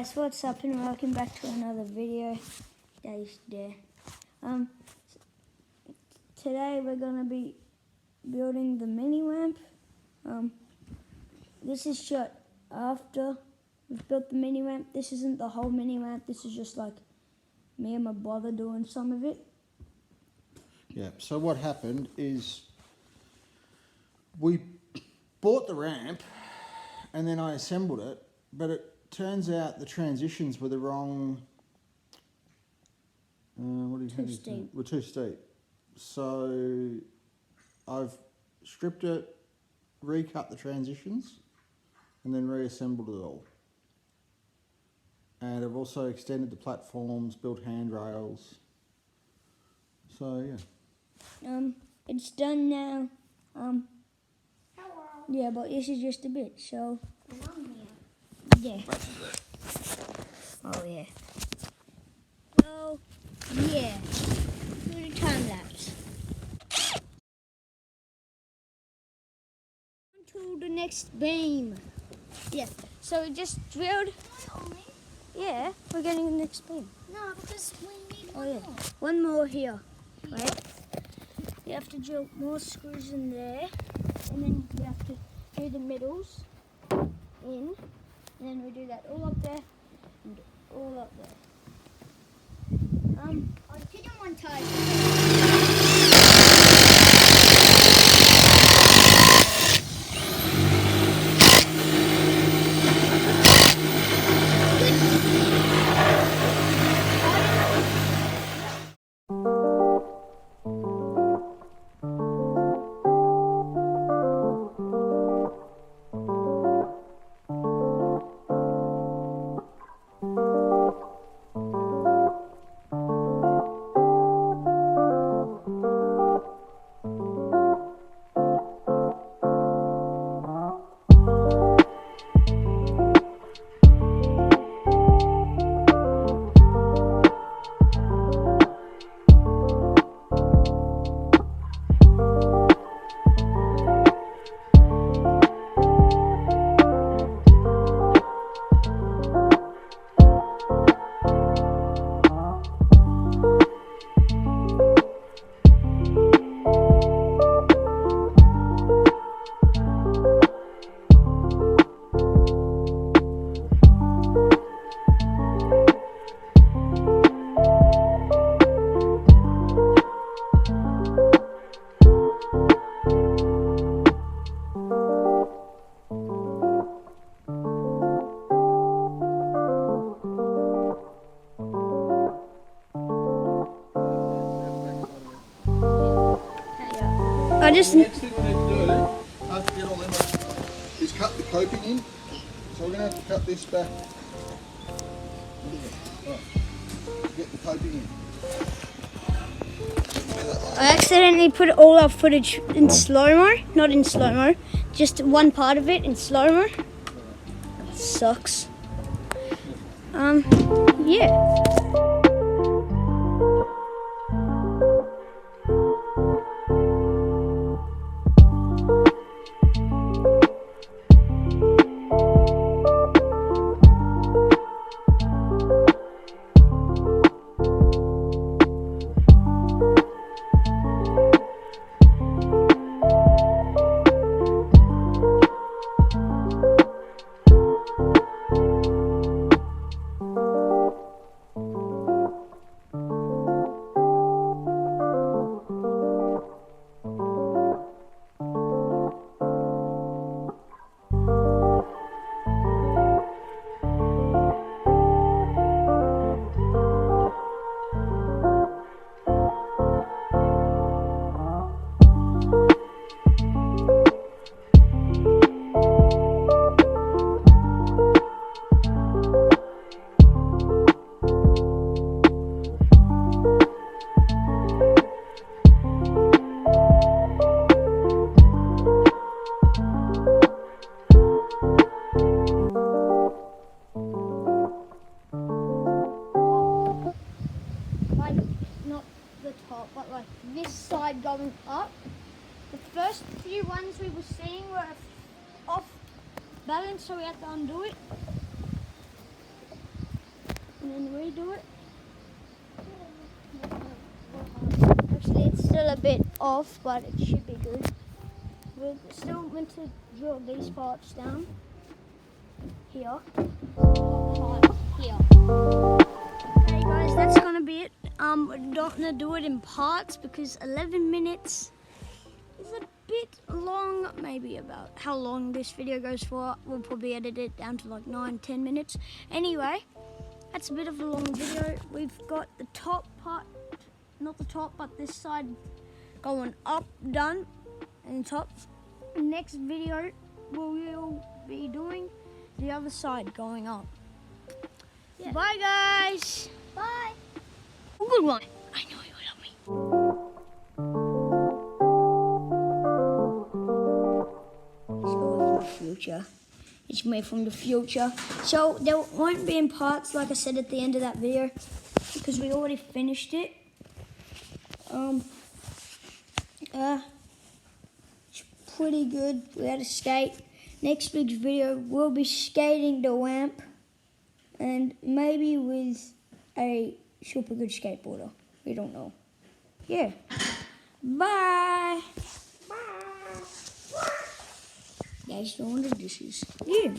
guys, what's up and welcome back to another video. Dave's there. Today we're gonna be building the mini ramp. This is shot after we've built the mini ramp. This isn't the whole mini ramp. This is just like me and my brother doing some of it. Yeah. So what happened is we bought the ramp and then I assembled it, but it turns out the transitions were the wrong. Too steep. Were too steep. So I've stripped it, recut the transitions, and then reassembled it all. And I've also extended the platforms, built handrails. So yeah. It's done now. Yeah, but this is just a bit. So yeah. Oh yeah. Oh yeah. Do the time lapse. To the next beam. Yeah. So we just drilled. Yeah, we're getting the next beam. No, because we need Oh yeah. One more here. Right? You have to drill more screws in there, and then you have to do the middles in, and then we do that all up there and all up there. I'll put on one time. I just The next thing we need to do, after we get all them off, is cut the coping in. So we're going to have to cut this back. Get the coping in. I accidentally put all our footage in slow-mo, not in slow-mo, just one part of it in slow-mo. Sucks. Yeah. But like this side going up. The first few ones we were seeing were off balance, so we had to undo it. redo it. Actually, it's still a bit off, but it should be good. We're still meant to drill these parts down here. Here. Hey guys, that's gonna be it. We're not gonna do it in parts because 11 minutes is a bit long. Maybe about how long this video goes for. We'll probably edit it down to like 9-10 minutes. Anyway, that's a bit of a long video. We've got the top part, not the top, but this side going up, done, and top. Next video, we'll be doing the other side going up. Yeah. Bye guys. Bye. Good one. I know you love me. It's all from the future. It's me from the future. So there won't be in parts, like I said at the end of that video, because we already finished it. It's pretty good. We had a skate. Next week's video, we'll be skating the ramp, and maybe with a super good skateboarder. We don't know. Yeah. Bye. Bye. Guys, doing the dishes. Yeah.